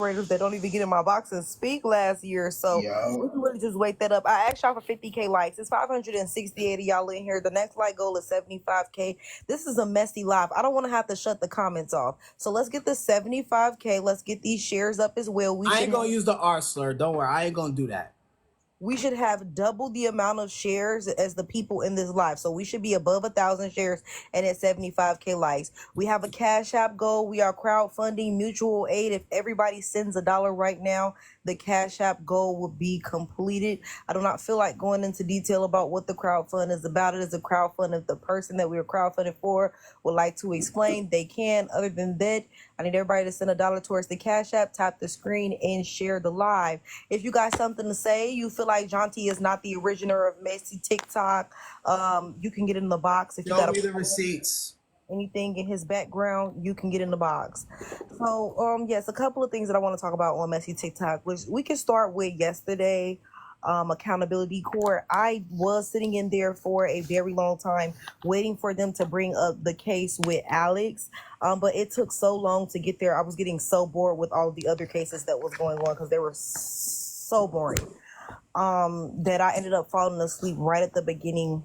that don't even get in my box and speak last year. So we Yo, can really just wake that up. I asked y'all for 50K likes. It's 568 of y'all in here. The next like goal is 75K. This is a messy live. I don't want to have to shut the comments off. So let's get the 75K. Let's get these shares up as well. I ain't gonna use the R slur. Don't worry, I ain't gonna do that. We should have double the amount of shares as the people in this live. So we should be above 1,000 shares and at 75K likes. We have a Cash App goal. We are crowdfunding mutual aid. If everybody sends $1 right now, the Cash App goal will be completed. I do not feel like going into detail about what the crowdfund is about. It is a crowdfund. If the person that we are crowdfunding for would like to explain, they can. Other than that, I need everybody to send $1 towards the Cash App, tap the screen, and share the live. If you got something to say, you feel like Jonty is not the originator of Messy TikTok, you can get in the box. If you Show got me the receipts. anything in his background, you can get in the box. So, yes, a couple of things that I want to talk about on Messy TikTok, which we can start with yesterday. Accountability court. I was sitting in there for a very long time waiting for them to bring up the case with Alex, but it took so long to get there. I was getting so bored with all the other cases that was going on because they were so boring, that I ended up falling asleep right at the beginning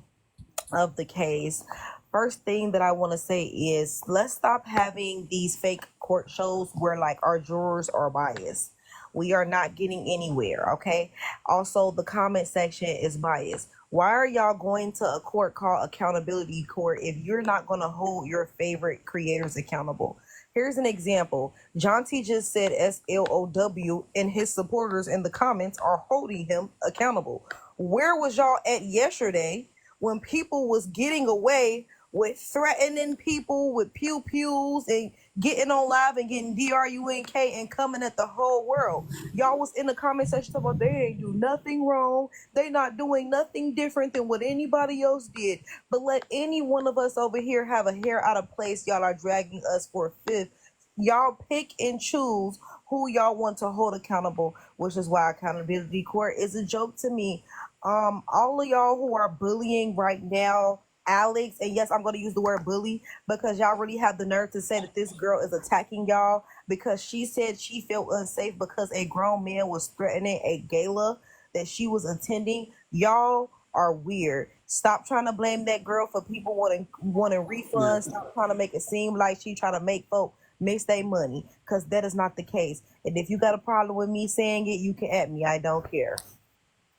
of the case. First thing that I want to say is let's stop having these fake court shows where like our jurors are biased. We are not getting anywhere, okay? Also, the comment section is biased. Why are y'all going to a court called accountability court if you're not going to hold your favorite creators accountable? Here's an example. John T just said SLOW, and his supporters in the comments are holding him accountable. Where was y'all at yesterday when people was getting away with threatening people with pew pews and getting on live and getting DRUNK and coming at the whole world? Y'all was in the comment section talking about they ain't do nothing wrong. They not doing nothing different than what anybody else did. But let any one of us over here have a hair out of place. Y'all are dragging us for a fifth. Y'all pick and choose who y'all want to hold accountable, which is why accountability court is a joke to me. All of y'all who are bullying right now, Alex, and yes, I'm going to use the word bully because y'all really have the nerve to say that this girl is attacking y'all because she said she felt unsafe because a grown man was threatening a gala that she was attending. Y'all are weird. Stop trying to blame that girl for people wanting refunds. Stop trying to make it seem like she trying to make folk miss their money because that is not the case. And if you got a problem with me saying it, you can at me. I don't care.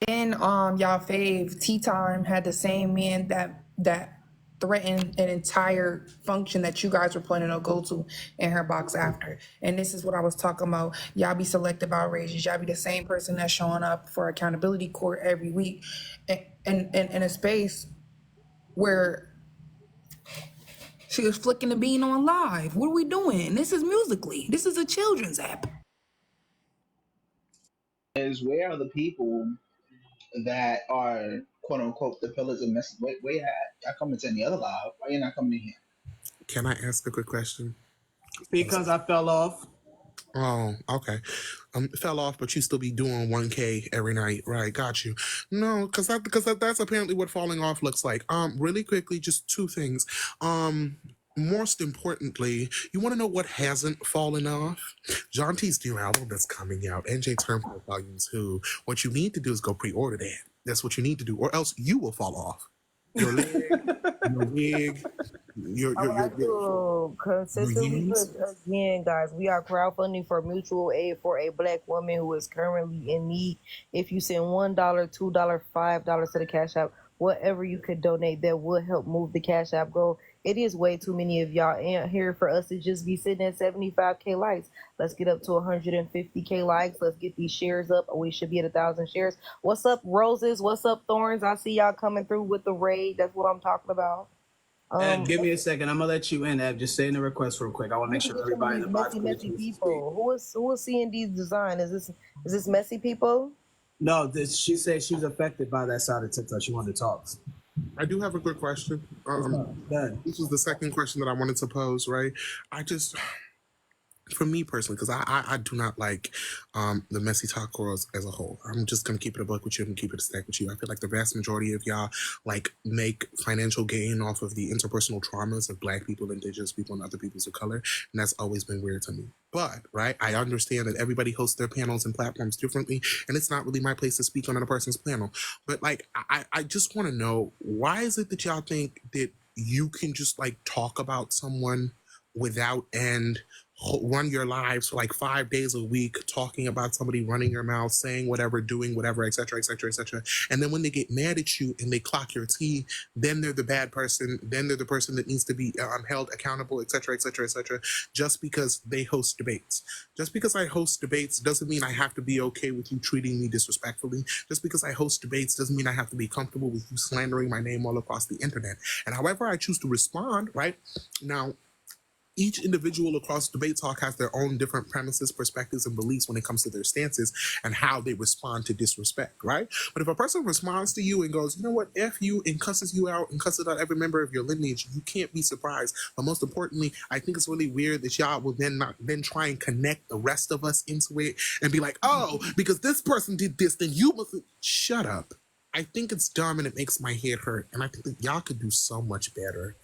And y'all fave Tea Time had the same man that threatened an entire function that you guys were planning to go to in her box after. And this is what I was talking about. Y'all be selective outrageous. Y'all be the same person that's showing up for accountability court every week in a space where she was flicking the bean on live. What are we doing? This is Musically. This is a children's app. is where are the people that are quote unquote the pillars of message? Wait, I come into any other live. Why you not coming in here? Can I ask a quick question? Because I fell off. Oh, okay. Fell off, but you still be doing 1K every night, right? Got you. No, that's apparently what falling off looks like. Really quickly, just two things. Most importantly, you want to know what hasn't fallen off? John T's new album that's coming out, NJ Turnpike Volume 2. What you need to do is go pre-order that. That's what you need to do, or else you will fall off. Your leg, your wig, I would like to consistently years. put again, guys. We are crowdfunding for mutual aid for a black woman who is currently in need. If you send $1, $2, $5 to the Cash App, whatever you could donate, that would help move the Cash App goal. It is way too many of y'all in here for us to just be sitting at 75K likes. Let's get up to 150K likes. Let's get these shares up. We should be at 1,000 shares. What's up, Roses? What's up, Thorns? I see y'all coming through with the raid. That's what I'm talking about. Give me a second. I'm gonna let you in, Eb. Just say in the request real quick. I want to make sure everybody in the box. Messy people. Who is seeing these design? Is this messy people? No, she said she was affected by that side of TikTok. She wanted to talk. I do have a good question. This was the second question that I wanted to pose, right? for me personally, because I do not like the messy talk girls as a whole. I'm just gonna keep it a buck with you and keep it a stack with you. I feel like the vast majority of y'all like make financial gain off of the interpersonal traumas of Black people, Indigenous people, and other peoples of color, and that's always been weird to me. But right, I understand that everybody hosts their panels and platforms differently, and it's not really my place to speak on another person's panel. But like, I just want to know, why is it that y'all think that you can just like talk about someone without end, run your lives for like 5 days a week talking about somebody, running your mouth, saying whatever, doing whatever, etc., etc., etc., and then when they get mad at you and they clock your tea, then they're the bad person, then they're the person that needs to be held accountable, etc., etc., etc., just because they host debates. Just because I host debates doesn't mean I have to be okay with you treating me disrespectfully. Just because I host debates doesn't mean I have to be comfortable with you slandering my name all across the internet. And however I choose to respond, right now, each individual across Debate Talk has their own different premises, perspectives, and beliefs when it comes to their stances and how they respond to disrespect, right? But if a person responds to you and goes, you know what, F you, and cusses you out and cusses out every member of your lineage, you can't be surprised. But most importantly, I think it's really weird that y'all will then try and connect the rest of us into it and be like, oh, because this person did this, then you must shut up. I think it's dumb and it makes my head hurt. And I think that y'all could do so much better.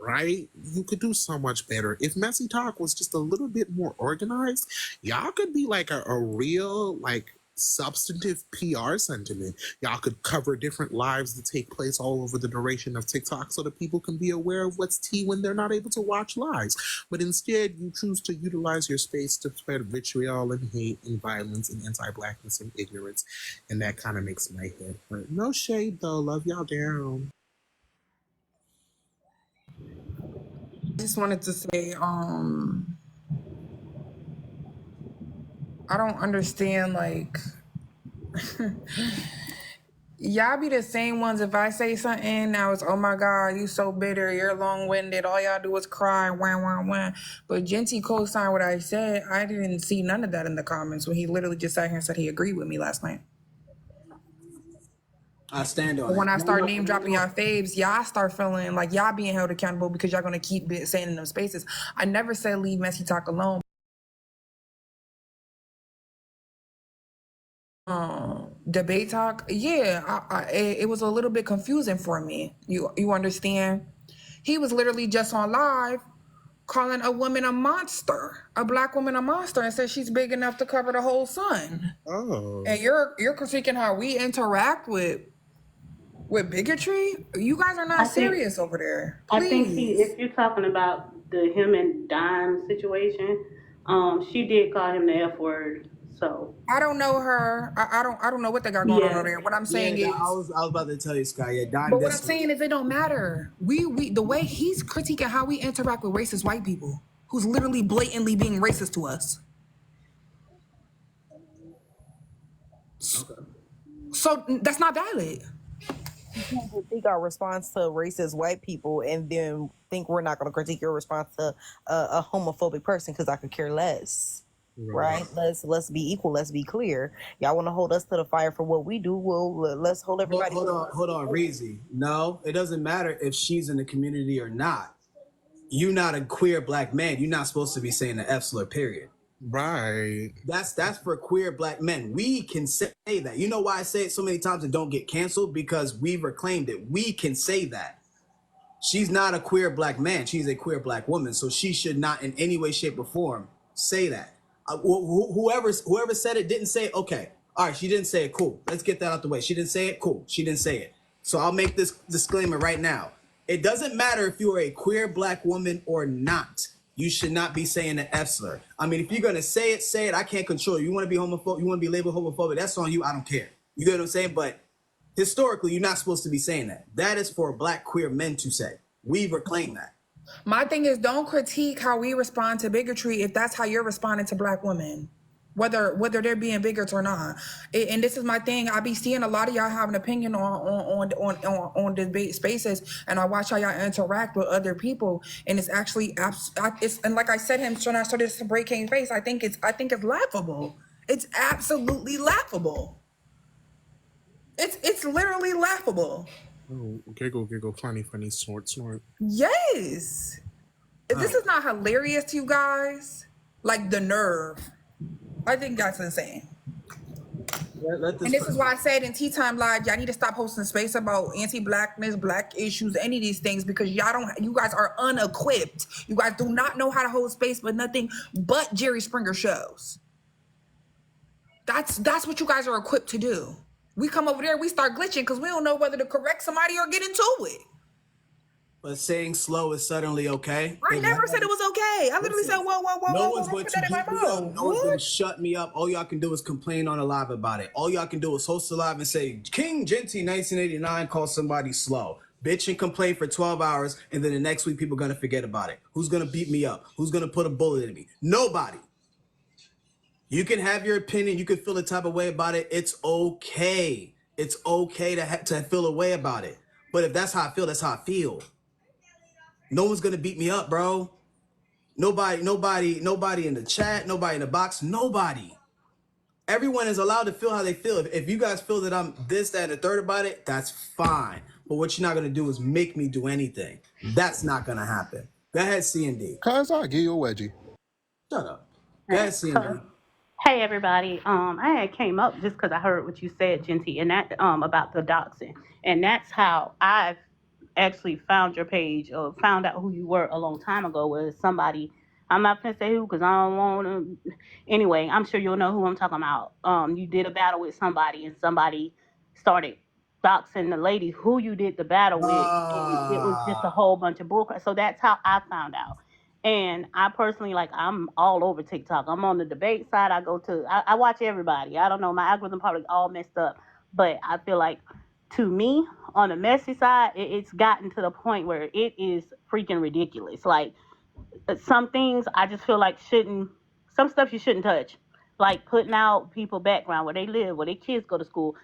Right? You could do so much better. If Messy Talk was just a little bit more organized, y'all could be like a real, like, substantive PR sentiment. Y'all could cover different lives that take place all over the duration of TikTok so that people can be aware of what's tea when they're not able to watch lives. But instead, you choose to utilize your space to spread vitriol and hate and violence and anti-Blackness and ignorance. And that kind of makes my head hurt. No shade, though. Love y'all down. I just wanted to say, I don't understand, like, y'all be the same ones. If I say something, now it's, oh my God, you so bitter, you're long-winded, all y'all do is cry, wah, wah, wah. But Genty co-signed what I said. I didn't see none of that in the comments when he literally just sat here and said he agreed with me last night. I stand on But it. when I start name dropping y'all faves, y'all start feeling like y'all being held accountable because y'all gonna keep saying in them spaces. I never said leave Messy Talk alone. Debate Talk, yeah, it was a little bit confusing for me. You understand? He was literally just on live calling a woman a monster, a Black woman a monster, and said she's big enough to cover the whole sun. Oh. And you're critiquing how we interact with bigotry. You guys are not serious over there. Please. I think if you're talking about the him and Dime situation, she did call him the F word. So I don't know her. I don't know what they got going on over there. What I'm saying is, I was about to tell you, Sky. Yeah, but what I'm saying is, it don't matter. We the way he's critiquing how we interact with racist white people, who's literally blatantly being racist to us. So that's not valid. You can't critique our response to racist white people and then think we're not going to critique your response to a homophobic person because I could care less. Right? Let's be equal. Let's be clear. Y'all want to hold us to the fire for what we do? Well, let's hold everybody. Hold on, Reezy. No, it doesn't matter if she's in the community or not. You're not a queer Black man. You're not supposed to be saying the F slur, period. Right. That's for queer Black men. We can say that. You know why I say it so many times and don't get canceled? Because we've reclaimed it. We can say that. She's not a queer Black man. She's a queer Black woman. So she should not in any way, shape, or form say that. Whoever said it didn't say it. Okay. All right. She didn't say it. Cool. Let's get that out the way. She didn't say it. Cool. She didn't say it. So I'll make this disclaimer right now. It doesn't matter if you're a queer Black woman or not. You should not be saying the F slur. I mean, if you're going to say it, say it. I can't control you. You want to be homophobic, you want to be labeled homophobic, that's on you. I don't care. You get what I'm saying? But historically, you're not supposed to be saying that. That is for Black queer men to say. We've reclaimed that. My thing is, don't critique how we respond to bigotry if that's how you're responding to Black women, whether they're being bigots or not. And this is my thing. I be seeing a lot of y'all have an opinion on debate spaces, and I watch how y'all interact with other people, and it's actually and like I said, when I started to break Kane's face, I think it's laughable. It's absolutely laughable. It's literally laughable. Oh, giggle, funny, snort. Yes. If this is not hilarious to you guys, Like the nerve. I think that's insane. Let And this this is person. why I said in Tea Time Live, y'all need to stop hosting space about anti-blackness, black issues, any of these things, because you guys are unequipped. You guys do not know how to hold space for nothing but Jerry Springer shows. That's what you guys are equipped to do. We come over there, we start glitching because we don't know whether to correct somebody or get into it. But saying slow is suddenly okay. I never said it was okay. I literally said, Listen, whoa, whoa, whoa, no whoa, whoa, one's don't going put to that in my beat me up. mouth. No one's going to What? shut me up. All y'all can do is complain on a live about it. All y'all can do is host a live and say, King Genty 1989 called somebody slow. Bitch and complain for 12 hours, and then the next week people are going to forget about it. Who's going to beat me up? Who's going to put a bullet in me? Nobody. You can have your opinion. You can feel the type of way about it. It's okay. It's okay to feel a way about it. But if that's how I feel, that's how I feel. No one's going to beat me up, bro. Nobody in the chat, nobody in the box, nobody. Everyone is allowed to feel how they feel. If you guys feel that I'm this, that, and the third about it, that's fine. But what you're not gonna do is make me do anything. That's not gonna happen. Go ahead, C and D. Cause I'll give you a wedgie. Shut up. Go ahead, C and D. So, hey everybody. I had came up just because I heard what you said, Genty, and that about the doxing, and that's how I've actually found your page or found out who you were a long time ago. Was somebody. I'm not gonna say who because I don't want to. Anyway, I'm sure you'll know who I'm talking about. You did a battle with somebody, and somebody started doxing the lady who you did the battle with, and it was just a whole bunch of bullcrap. So that's how I found out. And I personally, like, I'm all over TikTok. I'm on the debate side. I watch everybody. I don't know, my algorithm probably all messed up, but I feel like, to me, on the messy side, it's gotten to the point where it is freaking ridiculous. Like, some things I just feel like some stuff you shouldn't touch, like putting out people background where they live, where their kids go to school,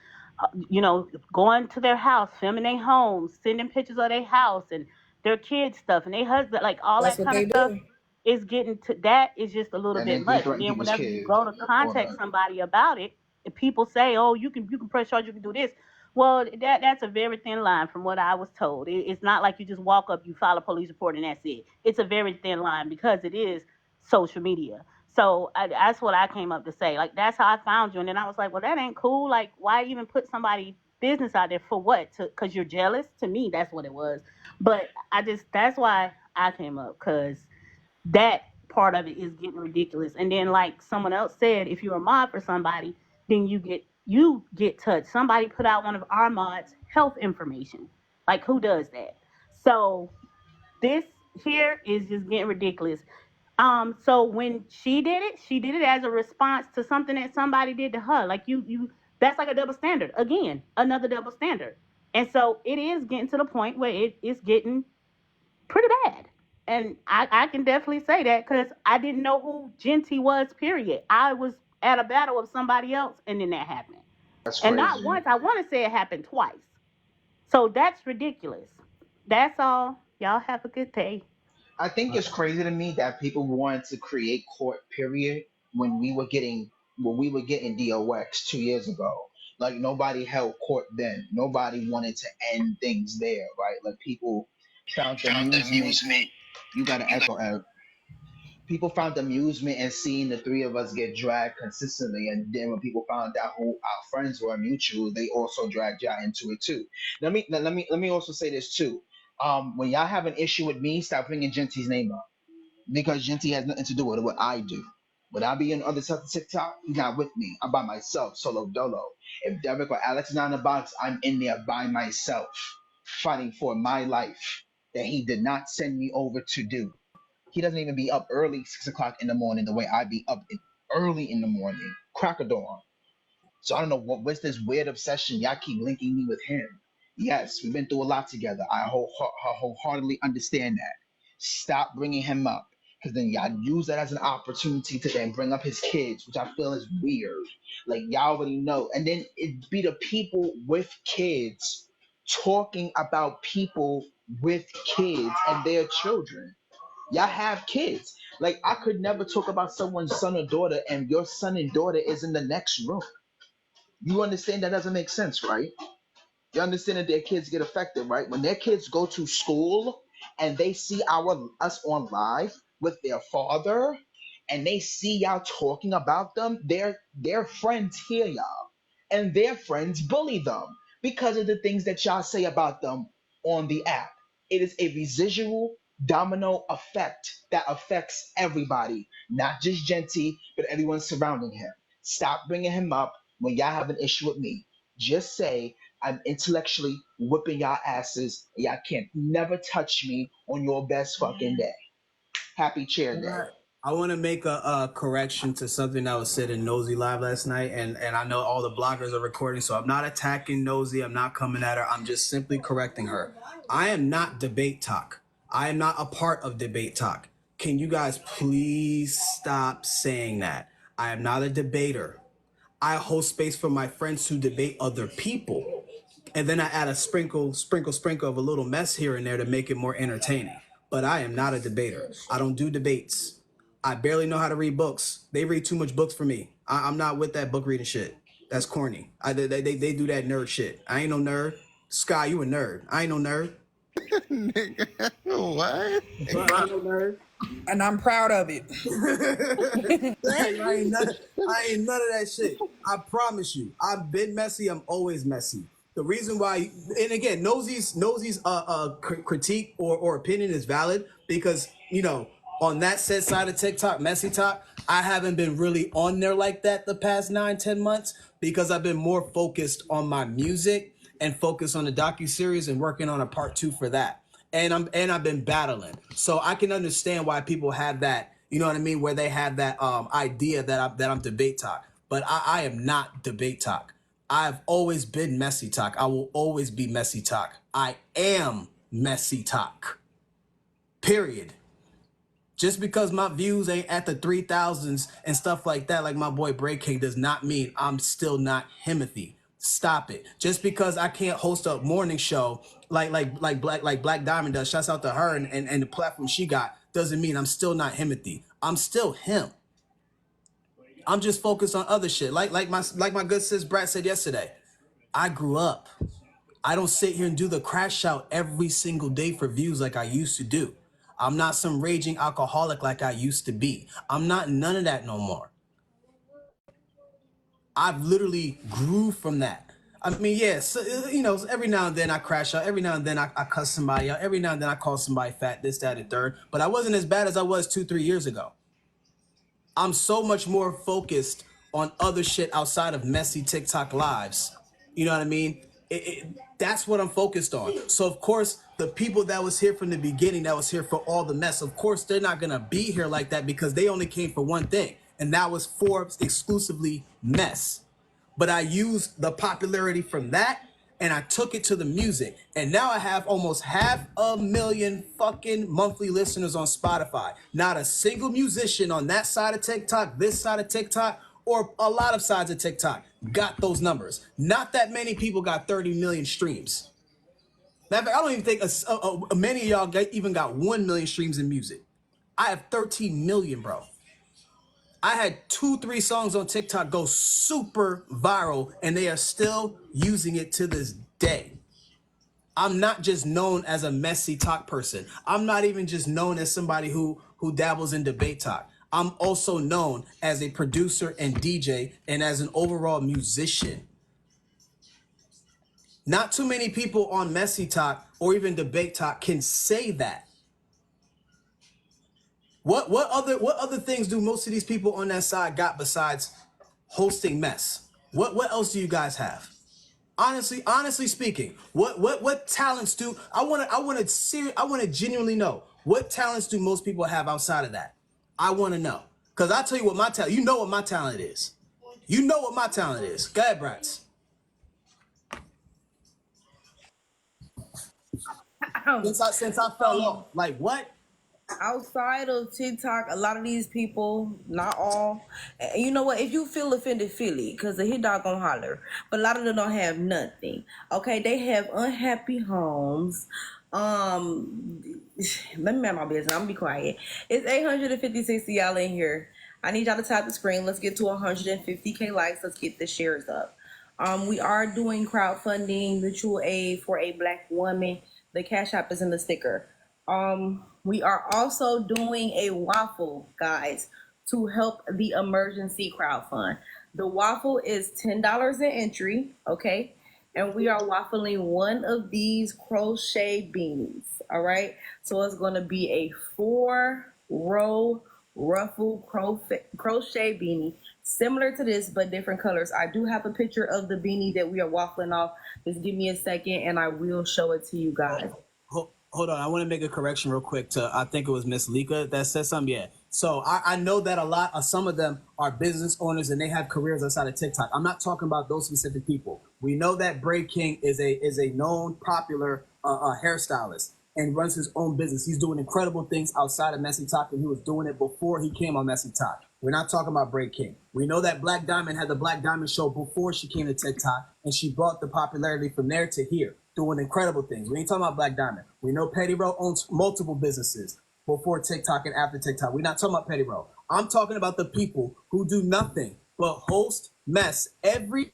going to their house, filming their homes, sending pictures of their house and their kids stuff and their husband, like all That's that what kind of they stuff do. is getting to that is just a little And bit then they much. And threaten then people's whenever you kids. go to All contact that. somebody about it, if people say, "Oh, you can press charge, you can do this." Well, that's a very thin line from what I was told. It's not like you just walk up, you file a police report, and that's it. It's a very thin line because it is social media. So that's what I came up to say. Like, that's how I found you, and then I was like, well, that ain't cool. Like, why even put somebody business out there for what? Because you're jealous? To me, that's what it was. But that's why I came up, because that part of it is getting ridiculous. And then, like someone else said, if you're a mod for somebody, then you get touched. Somebody put out one of our mods' health information. Like, who does that? So this here is just getting ridiculous. So when she did it as a response to something that somebody did to her. Like, that's like a double standard. Again, another double standard. And so it is getting to the point where it is getting pretty bad. And I can definitely say that because I didn't know who Genty was, period. I was at a battle with somebody else and then that happened. That's And not crazy. once, I want to say it happened twice. So that's ridiculous. That's all. Y'all have a good day. I think it's crazy to me that people wanted to create court period when we were getting DOX 2 years ago. Like, nobody held court then. Nobody wanted to end things there, right? Like, people found amusement. You got to echo, Eric. People found amusement in seeing the three of us get dragged consistently, and then when people found out who our friends were mutual, they also dragged y'all into it too. Let me also say this too. When y'all have an issue with me, stop bringing Genty's name up, because Genty has nothing to do with what I do. When I be on other stuff of TikTok, he's not with me. I'm by myself, solo dolo. If Derek or Alex is not in the box, I'm in there by myself, fighting for my life that he did not send me over to do. He doesn't even be up early, 6 o'clock in the morning, the way I be up early in the morning, crack of dawn. So I don't know what's this weird obsession. Y'all keep linking me with him. Yes, we've been through a lot together. I wholeheartedly understand that. Stop bringing him up, because then y'all use that as an opportunity to then bring up his kids, which I feel is weird. Like, y'all already know. And then it be the people with kids talking about people with kids and their children. Y'all have kids. Like, I could never talk about someone's son or daughter and your son and daughter is in the next room. You understand that doesn't make sense, right? You understand that their kids get affected, right? When their kids go to school and they see us on live with their father and they see y'all talking about them, their friends hear y'all, and their friends bully them because of the things that y'all say about them on the app. It is a residual domino effect that affects everybody, not just Genty, but everyone surrounding him. Stop bringing him up when y'all have an issue with me. Just say I'm intellectually whipping y'all asses. Y'all can't never touch me on your best fucking day. Happy chair day. I want to make a correction to something that was said in Nosy Live last night, and I know all the bloggers are recording, so I'm not attacking Nosy. I'm not coming at her. I'm just simply correcting her. I am not debate talk. I am not a part of debate talk. Can you guys please stop saying that? I am not a debater. I host space for my friends who debate other people. And then I add a sprinkle of a little mess here and there to make it more entertaining. But I am not a debater. I don't do debates. I barely know how to read books. They read too much books for me. I'm not with that book reading shit. That's corny. They do that nerd shit. I ain't no nerd. Sky, you a nerd. I ain't no nerd. Nigga, what? But I ain't no nerd. And I'm proud of it. I ain't none of that shit. I promise you. I've been messy. I'm always messy. The reason why, and again, Nosy's critique or opinion is valid because, you know, on that said side of TikTok, messy talk, I haven't been really on there like that the past 9-10 months because I've been more focused on my music and focused on the docuseries and working on a part 2 for that. And I've been battling. So I can understand why people have that, you know what I mean, where they have that idea that I'm debate talk. But I am not debate talk. I've always been messy talk. I will always be messy talk. I am messy talk. Period. Just because my views ain't at the 3,000s and stuff like that, like my boy Break King, does not mean I'm still not Himothy. Stop it. Just because I can't host a morning show like Black Diamond does, shouts out to her and the platform she got, doesn't mean I'm still not Himothy. I'm still him. I'm just focused on other shit. Like my good sis Brad said yesterday. I grew up. I don't sit here and do the crash out every single day for views like I used to do. I'm not some raging alcoholic like I used to be. I'm not none of that no more. I've literally grew from that. I mean, yeah, so, you know, every now and then I crash out. Every now and then I cuss somebody out. Every now and then I call somebody fat, this, that, and third. But I wasn't as bad as I was 2-3 years ago. I'm so much more focused on other shit outside of messy TikTok lives. You know what I mean? That's what I'm focused on. So, of course, the people that was here from the beginning, that was here for all the mess, of course, they're not going to be here like that because they only came for one thing. And that was for exclusively mess. But I used the popularity from that and I took it to the music. And now I have almost 500,000 fucking monthly listeners on Spotify. Not a single musician on that side of TikTok, this side of TikTok, or a lot of sides of TikTok got those numbers. Not that many people got 30 million streams. Matter of fact, I don't even think many of y'all even got 1 million streams in music. I have 13 million, bro. I had 2-3 songs on TikTok go super viral, and they are still using it to this day. I'm not just known as a messy talk person. I'm not even just known as somebody who dabbles in debate talk. I'm also known as a producer and DJ and as an overall musician. Not too many people on messy talk or even debate talk can say that. What other things do most of these people on that side got besides hosting mess? What else do you guys have? Honestly speaking, what talents do I want to genuinely know what talents do most people have outside of that? I want to know because I tell you what my talent. You know what my talent is. You know what my talent is. Go ahead, Brats. Since I fell off, like what? Outside of TikTok, a lot of these people, not all, and you know what? If you feel offended, feel it, because the hit dog gonna holler. But a lot of them don't have nothing. Okay, they have unhappy homes. Let me mind my business. I'm gonna be quiet. It's 850 y'all in here. I need y'all to tap the screen. Let's get to 150K likes. Let's get the shares up. We are doing crowdfunding, mutual aid for a Black woman. The Cash App is in the sticker. We are also doing a waffle, guys. to help the emergency crowdfund. The waffle is $10 an entry, okay? And we are waffling one of these crochet beanies, all right? So it's going to be a 4-row ruffle crochet beanie, similar to this, but different colors. I do have a picture of the beanie that we are waffling off. Just give me a second and I will show it to you guys. Hold on, I want to make a correction real quick to, I think it was Miss Lika that said something. Yeah. So I know that a lot of some of them are business owners and they have careers outside of TikTok. I'm not talking about those specific people. We know that Braid King is a known popular hairstylist and runs his own business. He's doing incredible things outside of Messy Talk, and he was doing it before he came on Messy Talk. We're not talking about Braid King. We know that Black Diamond had the Black Diamond show before she came to TikTok, and she brought the popularity from there to here, doing incredible things. We ain't talking about Black Diamond. We know Petty Row owns multiple businesses before TikTok and after TikTok. We're not talking about Petty Row. I'm talking about the people who do nothing but host mess every.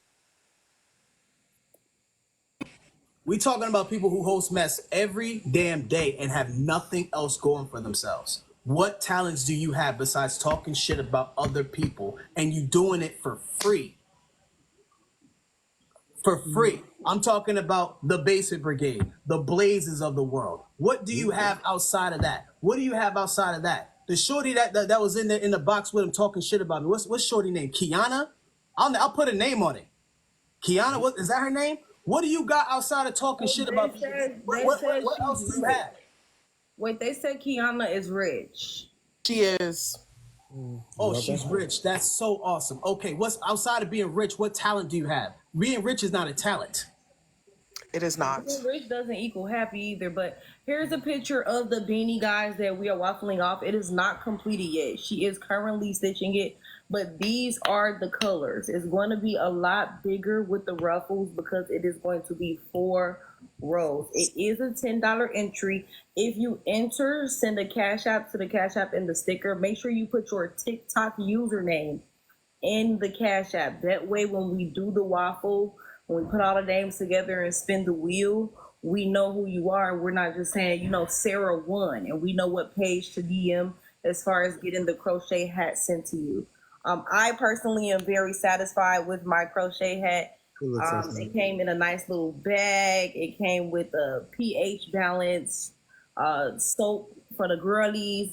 We talking about people who host mess every damn day and have nothing else going for themselves. What talents do you have besides talking shit about other people, and you doing it for free? For free. I'm talking about the Basic Brigade, the Blazes of the world. What do you have outside of that? What do you have outside of that? The shorty that was in the box with him talking shit about me. What's shorty name? Kiana? I'll put a name on it. Kiana, what is that her name? What do you got outside of talking shit about me? What else do you have? Wait, they said Kiana is rich. She is. Oh, she's rich. That's so awesome. Okay, what's outside of being rich? What talent do you have? Being rich is not a talent. It is not. Being rich doesn't equal happy either. But here's a picture of the beanie, guys, that we are waffling off. It is not completed yet. She is currently stitching it, but these are the colors. It's going to be a lot bigger with the ruffles because it is going to be 4 rows. It is a $10 entry. If you enter, send a cash app to the cash app and the sticker. Make sure you put your TikTok username in the cash app. That way, when we do the waffle, when we put all the names together and spin the wheel, we know who you are. We're not just saying, Sarah won, and we know what page to DM as far as getting the crochet hat sent to you. I personally am very satisfied with my crochet hat. It came in a nice little bag. It came with a pH balance, soap for the girlies.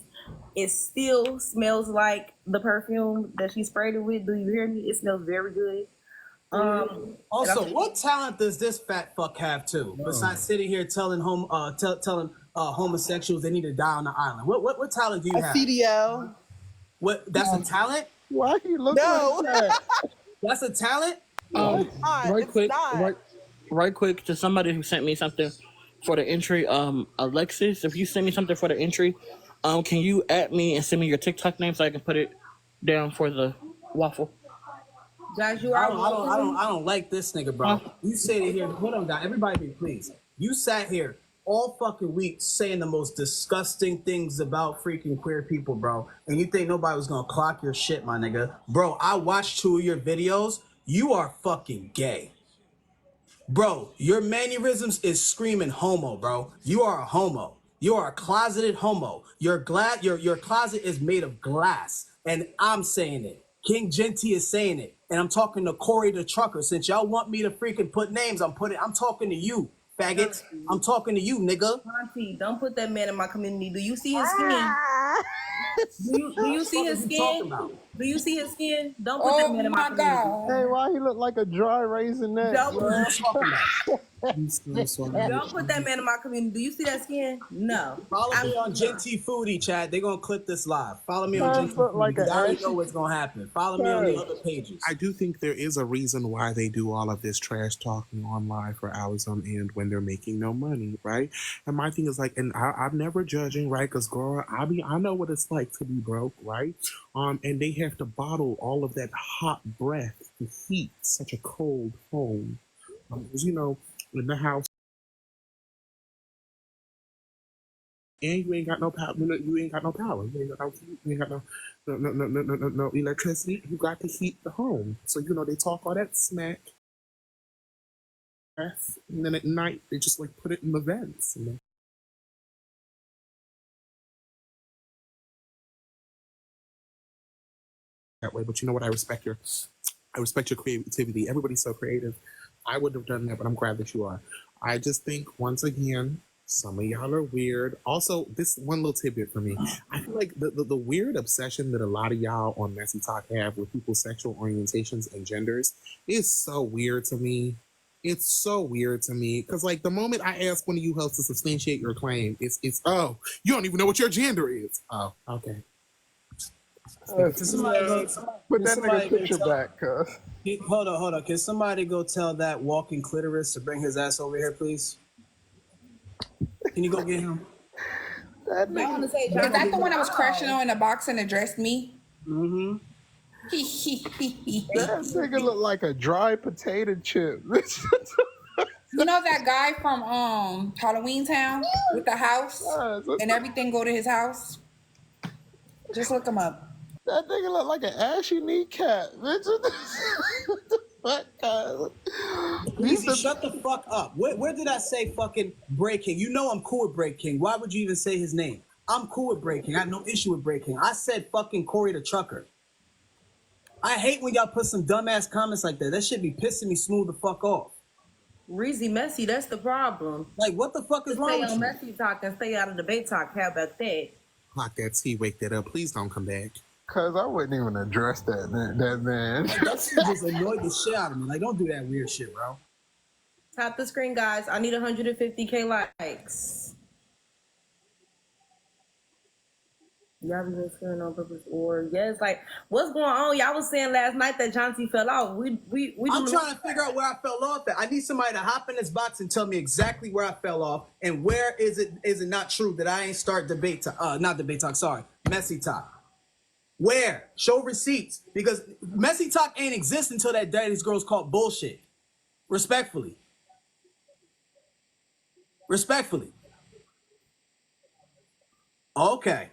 It still smells like the perfume that she sprayed it with. Do you hear me? It smells very good. Also, what talent does this fat fuck have too? Besides sitting here telling homosexuals they need to die on the island. What talent do you have? CDL. What? That's a talent? Why you look like that? That's a talent? Right quick, to somebody who sent me something for the entry. Alexis, if you send me something for the entry, can you add me and send me your TikTok name so I can put it down for the waffle? Guys, you I are. don't like this nigga, bro. You sit here. Hold on, guys. Everybody, please. You sat here all fucking week saying the most disgusting things about freaking queer people, bro. And you think nobody was gonna clock your shit, my nigga. Bro, I watched 2 of your videos. You are fucking gay. Bro, your mannerisms is screaming homo, bro. You are a homo. You are a closeted homo. Your closet is made of glass. And I'm saying it. King Genty is saying it. And I'm talking to Corey the trucker. Since y'all want me to freaking put names, I'm talking to you, faggots. I'm talking to you, nigga. Auntie, don't put that man in my community. Do you see his skin? Do you see his skin? Do you see his skin? Don't put that man in my community. Hey, why he look like a dry raisinette? Don't Don't put that man in my community. Do you see that skin? No. Follow me on Genty Foodie, Chad. They're going to clip this live. Follow me on Genty Foodie. Like I already know what's going to happen. Follow me on the other pages. I do think there is a reason why they do all of this trash talking online for hours on end when they're making no money, right? And my thing is like, and I'm never judging, right? Because girl, I know what it's like to be broke, right? And they have to bottle all of that hot breath to heat such a cold home. Because, in the house, and you ain't got no power. You ain't got no power. You ain't got no electricity. You got to heat the home. So they talk all that smack, and then at night they just like put it in the vents. way, but you know what? I respect your creativity. Everybody's so creative. I wouldn't have done that, but I'm glad that you are. I just think, once again, some of y'all are weird. Also, this one little tidbit for me. I feel like the weird obsession that a lot of y'all on Messy Talk have with people's sexual orientations and genders is so weird to me. It's so weird to me. Because, like, the moment I ask one of you hosts to substantiate your claim, it's oh, you don't even know what your gender is. Oh, okay. Can somebody go, Put can that somebody nigga go picture tell, back, cuz. hold on. Can somebody go tell that walking clitoris to bring his ass over here, please? Can you go get him? That I nigga, want to say, Is that the one that was wow. crushing on in the box and addressed me? Mm-hmm. that nigga look like a dry potato chip. You know that guy from Halloween Town with the house and everything go to his house? Just look him up. That nigga look like an ashy kneecap, bitch. What the fuck, guys? Easy, shut the fuck up. Where did I say fucking Bray King? You know I'm cool with Bray King. Why would you even say his name? I'm cool with Bray King. I have no issue with Bray King. I said fucking Corey the Trucker. I hate when y'all put some dumbass comments like that. That shit be pissing me smooth the fuck off. Reezy messy, that's the problem. Like, what the fuck is wrong Stay with on you? messy talk and stay out of debate talk. How about that? Clock that T, wake that up. Please don't come back. Cause I wouldn't even address that man. Like, that shit just annoyed the shit out of me. Like, don't do that weird shit, bro. Tap the screen, guys. I need 150K likes. Y'all be listening on purpose, or yes, like what's going on? Y'all was saying last night that John T fell off. We I'm trying to figure out where I fell off at. I need somebody to hop in this box and tell me exactly where I fell off and where is it not true that I ain't start not debate talk, sorry, Messy Talk. Where? Show receipts. Because Messy Talk ain't exist until that Daddy's Girls called bullshit. Respectfully. Okay.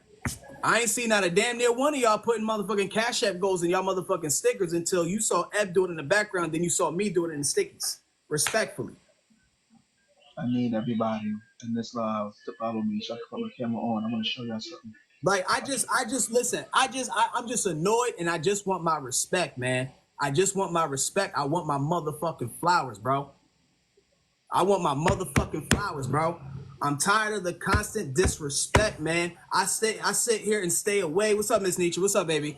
I ain't seen not a damn near one of y'all putting motherfucking Cash App goals in y'all motherfucking stickers until you saw Eb do it in the background, then you saw me do it in the stickies. Respectfully. I need everybody in this live to follow me so I can put my camera on. I'm gonna show y'all something. Like, I'm just annoyed and I just want my respect, man. I just want my respect. I want my motherfucking flowers, bro. I want my motherfucking flowers, bro. I'm tired of the constant disrespect, man. I sit here and stay away. What's up, Miss Nietzsche? What's up, baby?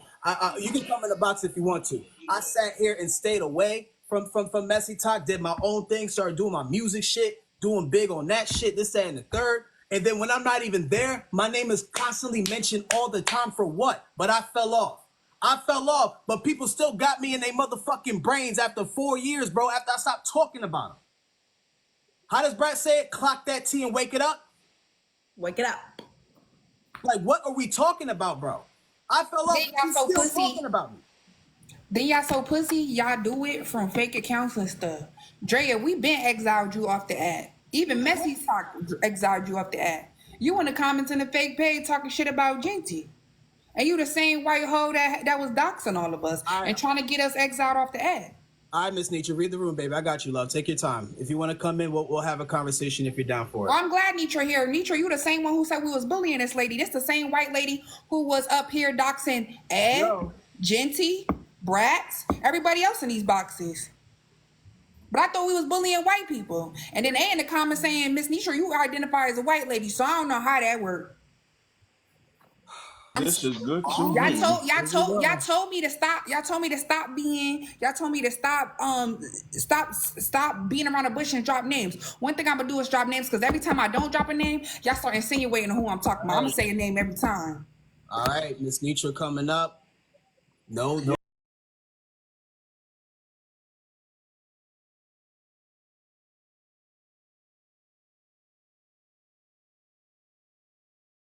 You can come in the box if you want to. I sat here and stayed away from Messy Talk, did my own thing, started doing my music shit, doing big on that shit, this, that, and the third. And then when I'm not even there, my name is constantly mentioned all the time for what? But I fell off. But people still got me in their motherfucking brains after 4 years, bro, after I stopped talking about them. How does Brad say it? Clock that T and wake it up? wake it up. Like, what are we talking about, bro? I fell off. Then y'all He's so still pussy. talking about me. Then y'all so pussy, y'all do it from fake accounts and stuff. Drea, we been exiled you off the app. Even Messy Talk exiled you off the app. You in the comments in the fake page talking shit about Genty. And you the same white hoe that was doxing all of us and trying to get us exiled off the app. All right, Miss Nietzsche, read the room, baby. I got you, love. Take your time. If you want to come in, we'll have a conversation if you're down for it. Well, I'm glad Nitra here. Nitra, you the same one who said we was bullying this lady. This the same white lady who was up here doxing Ed, Genty, Brats, everybody else in these boxes. But I thought we was bullying white people. And then they in the comments saying, Miss Nitra, you identify as a white lady, so I don't know how that worked. This is good to Y'all me. told me to stop. Y'all told me to stop being. Y'all told me to stop. Stop being around the bush and drop names. One thing I'm gonna do is drop names because every time I don't drop a name, y'all start insinuating who I'm talking about. I'm gonna say a name every time. All right, Miss Nietzsche coming up. No.